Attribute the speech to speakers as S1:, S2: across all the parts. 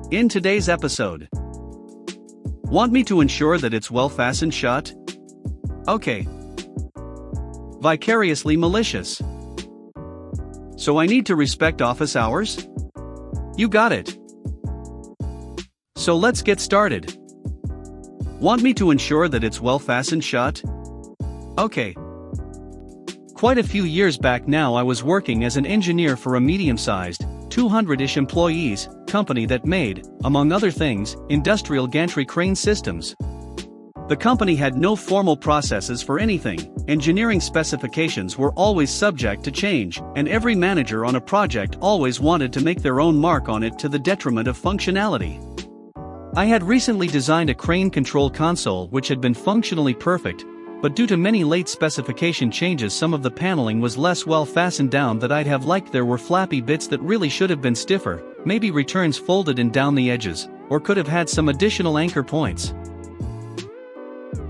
S1: In today's episode, want me to ensure that it's well fastened shut? Okay. Vicariously malicious. So I need to respect office hours? You got it. So let's get started. Want me to ensure that it's well fastened shut? Okay. Quite a few years back now, I was working as an engineer for a medium-sized, 200-ish employees, company that made, among other things, industrial gantry crane systems. The company had no formal processes for anything, engineering specifications were always subject to change, and every manager on a project always wanted to make their own mark on it to the detriment of functionality. I had recently designed a crane control console which had been functionally perfect, but due to many late specification changes, some of the paneling was less well fastened down that I'd have liked. There were flappy bits that really should have been stiffer, maybe returns folded in down the edges, or could have had some additional anchor points.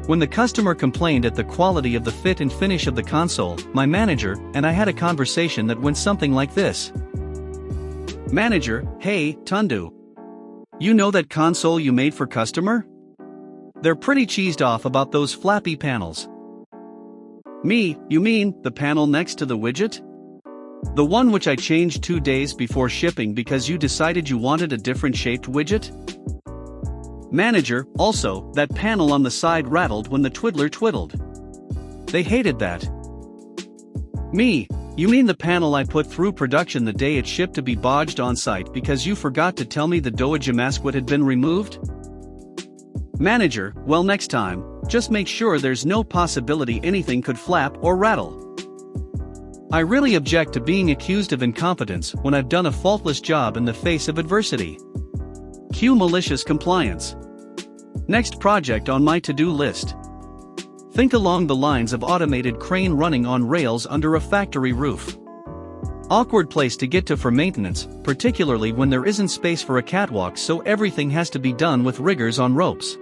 S1: When the customer complained at the quality of the fit and finish of the console, my manager and I had a conversation that went something like this. Manager: hey, Tundu. You know that console you made for customer? They're pretty cheesed off about those flappy panels. Me: you mean the panel next to the widget? The one which I changed 2 days before shipping because you decided you wanted a different shaped widget? Manager: also, that panel on the side rattled when the twiddler twiddled. They hated that. Me: you mean the panel I put through production the day it shipped to be bodged on site because you forgot to tell me the doage masquet had been removed? Manager: well, next time, just make sure there's no possibility anything could flap or rattle. I really object to being accused of incompetence when I've done a faultless job in the face of adversity. Cue malicious compliance. Next project on my to-do list. Think along the lines of automated crane running on rails under a factory roof. Awkward place to get to for maintenance, particularly when there isn't space for a catwalk, so everything has to be done with riggers on ropes.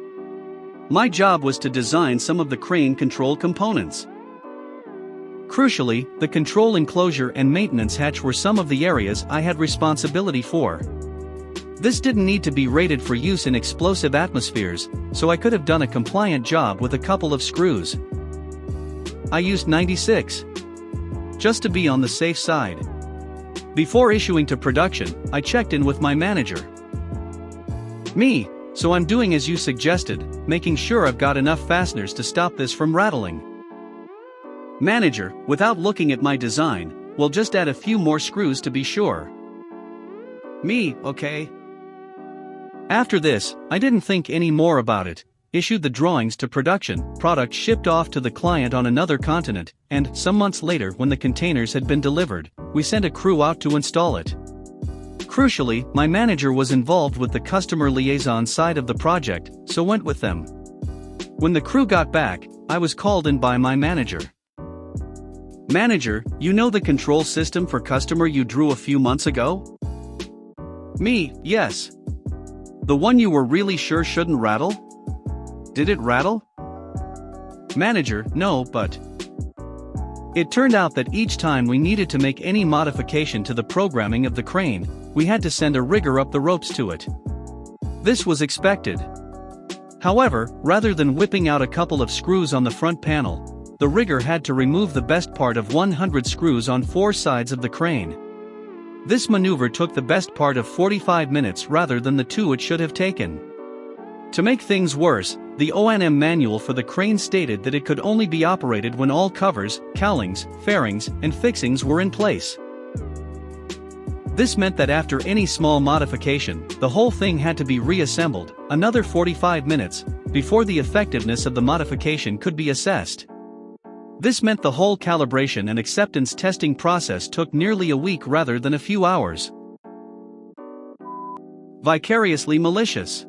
S1: My job was to design some of the crane control components. Crucially, the control enclosure and maintenance hatch were some of the areas I had responsibility for. This didn't need to be rated for use in explosive atmospheres, so I could have done a compliant job with a couple of screws. I used 96. Just to be on the safe side. Before issuing to production, I checked in with my manager. Me: so I'm doing as you suggested, making sure I've got enough fasteners to stop this from rattling. Manager: without looking at my design, we'll just add a few more screws to be sure. Me: okay. After this, I didn't think any more about it, issued the drawings to production, product shipped off to the client on another continent, and, some months later when the containers had been delivered, we sent a crew out to install it. Crucially, my manager was involved with the customer liaison side of the project, so went with them. When the crew got back, I was called in by my manager. Manager: you know the control system for customer you drew a few months ago? Me: yes. The one you were really sure shouldn't rattle? Did it rattle? Manager: no, but... It turned out that each time we needed to make any modification to the programming of the crane, we had to send a rigger up the ropes to it. This was expected. However, rather than whipping out a couple of screws on the front panel, the rigger had to remove the best part of 100 screws on 4 sides of the crane. This maneuver took the best part of 45 minutes rather than the 2 it should have taken. To make things worse, the O&M manual for the crane stated that it could only be operated when all covers, cowlings, fairings, and fixings were in place. This meant that after any small modification, the whole thing had to be reassembled, another 45 minutes, before the effectiveness of the modification could be assessed. This meant the whole calibration and acceptance testing process took nearly a week rather than a few hours. Vicariously malicious.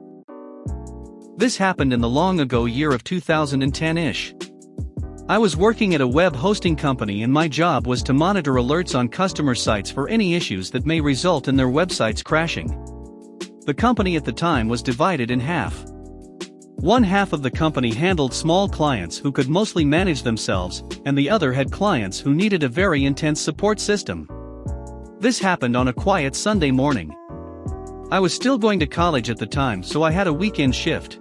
S1: This happened in the long ago year of 2010-ish. I was working at a web hosting company and my job was to monitor alerts on customer sites for any issues that may result in their websites crashing. The company at the time was divided in half. One half of the company handled small clients who could mostly manage themselves, and the other had clients who needed a very intense support system. This happened on a quiet Sunday morning. I was still going to college at the time, so I had a weekend shift.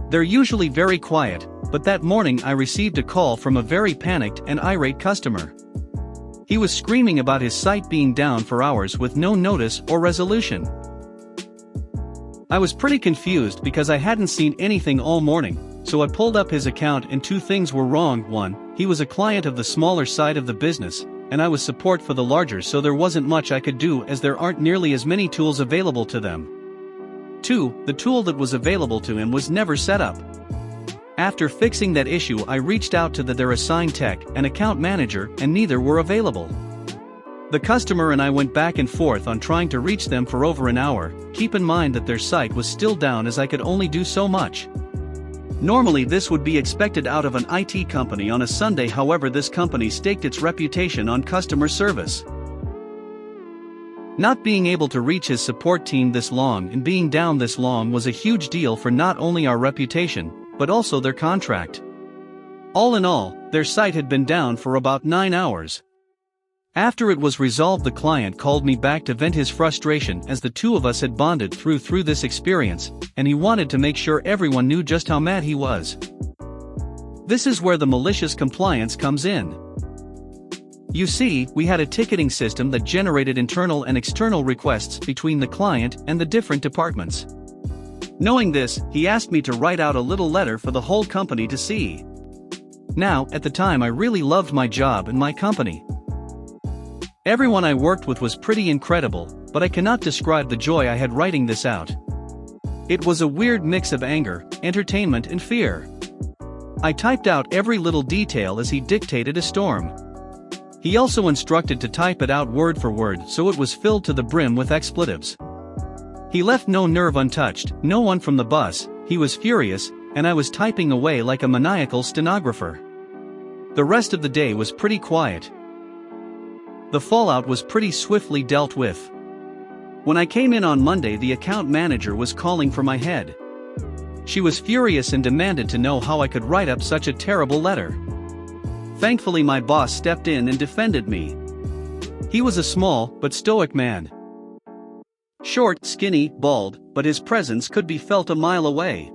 S1: They're usually very quiet, but that morning I received a call from a very panicked and irate customer. He was screaming about his site being down for hours with no notice or resolution. I was pretty confused because I hadn't seen anything all morning, so I pulled up his account and two things were wrong. One, he was a client of the smaller side of the business, and I was support for the larger, so there wasn't much I could do as there aren't nearly as many tools available to them. Two, the tool that was available to him was never set up. After fixing that issue, I reached out to their assigned tech and account manager, and neither were available. The customer and I went back and forth on trying to reach them for over an hour. Keep in mind that their site was still down as I could only do so much. Normally this would be expected out of an IT company on a Sunday, however this company staked its reputation on customer service. Not being able to reach his support team this long and being down this long was a huge deal for not only our reputation, but also their contract. All in all, their site had been down for about 9 hours. After it was resolved, the client called me back to vent his frustration as the two of us had bonded through this experience, and he wanted to make sure everyone knew just how mad he was. This is where the malicious compliance comes in. You see, we had a ticketing system that generated internal and external requests between the client and the different departments. Knowing this, he asked me to write out a little letter for the whole company to see. Now, at the time I really loved my job and my company. Everyone I worked with was pretty incredible, but I cannot describe the joy I had writing this out. It was a weird mix of anger, entertainment and fear. I typed out every little detail as he dictated a storm. He also instructed to type it out word for word, so it was filled to the brim with expletives. He left no nerve untouched, no one from the bus. He was furious, and I was typing away like a maniacal stenographer. The rest of the day was pretty quiet. The fallout was pretty swiftly dealt with. When I came in on Monday, the account manager was calling for my head. She was furious and demanded to know how I could write up such a terrible letter. Thankfully my boss stepped in and defended me. He was a small but stoic man. Short, skinny, bald, but his presence could be felt a mile away.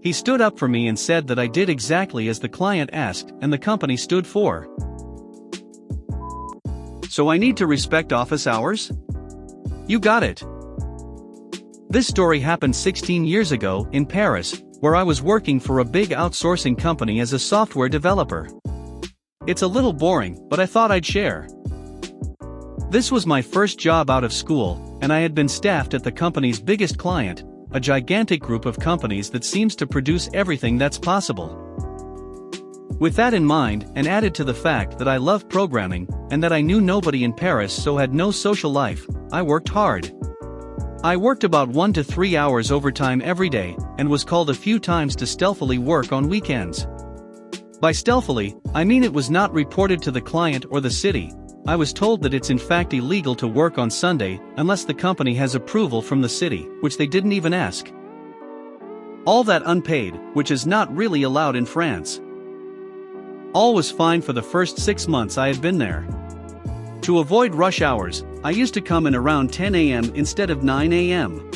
S1: He stood up for me and said that I did exactly as the client asked and the company stood for. So I need to respect office hours? You got it. This story happened 16 years ago in Paris, where I was working for a big outsourcing company as a software developer. It's a little boring, but I thought I'd share. This was my first job out of school, and I had been staffed at the company's biggest client, a gigantic group of companies that seems to produce everything that's possible. With that in mind, and added to the fact that I love programming, and that I knew nobody in Paris so had no social life, I worked hard. I worked about 1 to 3 hours overtime every day, and was called a few times to stealthily work on weekends. By stealthily, I mean it was not reported to the client or the city. I was told that it's in fact illegal to work on Sunday unless the company has approval from the city, which they didn't even ask. All that unpaid, which is not really allowed in France. All was fine for the first 6 months I had been there. To avoid rush hours, I used to come in around 10 a.m. instead of 9 a.m.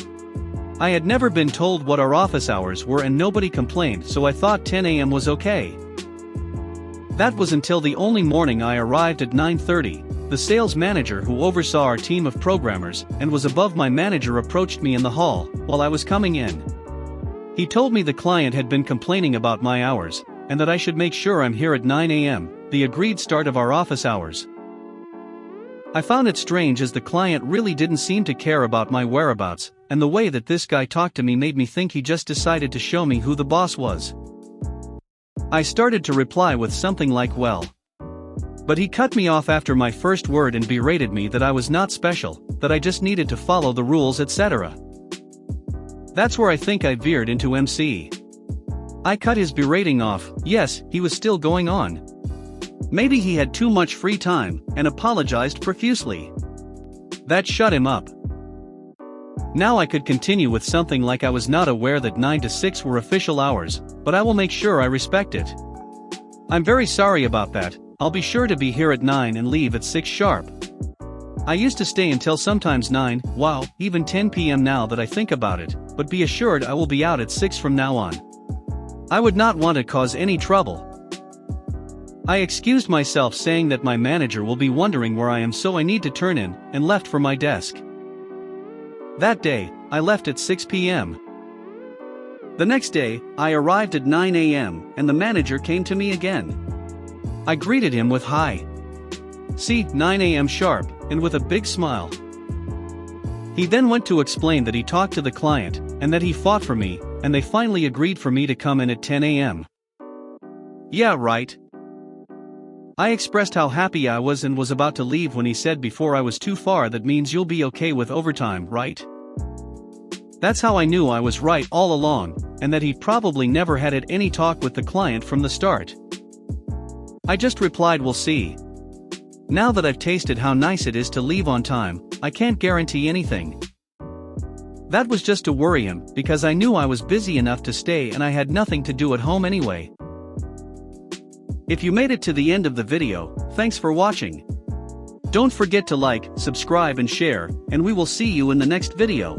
S1: I had never been told what our office hours were and nobody complained, so I thought 10 a.m. was okay. That was until the only morning I arrived at 9:30. The sales manager who oversaw our team of programmers and was above my manager approached me in the hall while I was coming in. He told me the client had been complaining about my hours, and that I should make sure I'm here at 9 a.m., the agreed start of our office hours. I found it strange as the client really didn't seem to care about my whereabouts, and the way that this guy talked to me made me think he just decided to show me who the boss was. I started to reply with something like well. But he cut me off after my first word and berated me that I was not special, that I just needed to follow the rules, etc. That's where I think I veered into MC. I cut his berating off. Yes, he was still going on. Maybe he had too much free time, and apologized profusely. That shut him up. Now I could continue with something like I was not aware that 9 to 6 were official hours, but I will make sure I respect it. I'm very sorry about that. I'll be sure to be here at 9 and leave at 6 sharp. I used to stay until sometimes 9, wow, even 10 p.m. now that I think about it, but be assured I will be out at 6 from now on. I would not want to cause any trouble. I excused myself saying that my manager will be wondering where I am, so I need to turn in, and left for my desk. That day, I left at 6 p.m. The next day, I arrived at 9 a.m., and the manager came to me again. I greeted him with "Hi. See, 9 a.m. sharp," and with a big smile. He then went to explain that he talked to the client, and that he fought for me, and they finally agreed for me to come in at 10 a.m. Yeah, right. I expressed how happy I was and was about to leave when he said, "Before I was too far, that means you'll be okay with overtime, right?" That's how I knew I was right all along, and that he probably never had any talk with the client from the start. I just replied, "We'll see." Now that I've tasted how nice it is to leave on time, I can't guarantee anything. That was just to worry him, because I knew I was busy enough to stay and I had nothing to do at home anyway. If you made it to the end of the video, thanks for watching. Don't forget to like, subscribe and share, and we will see you in the next video.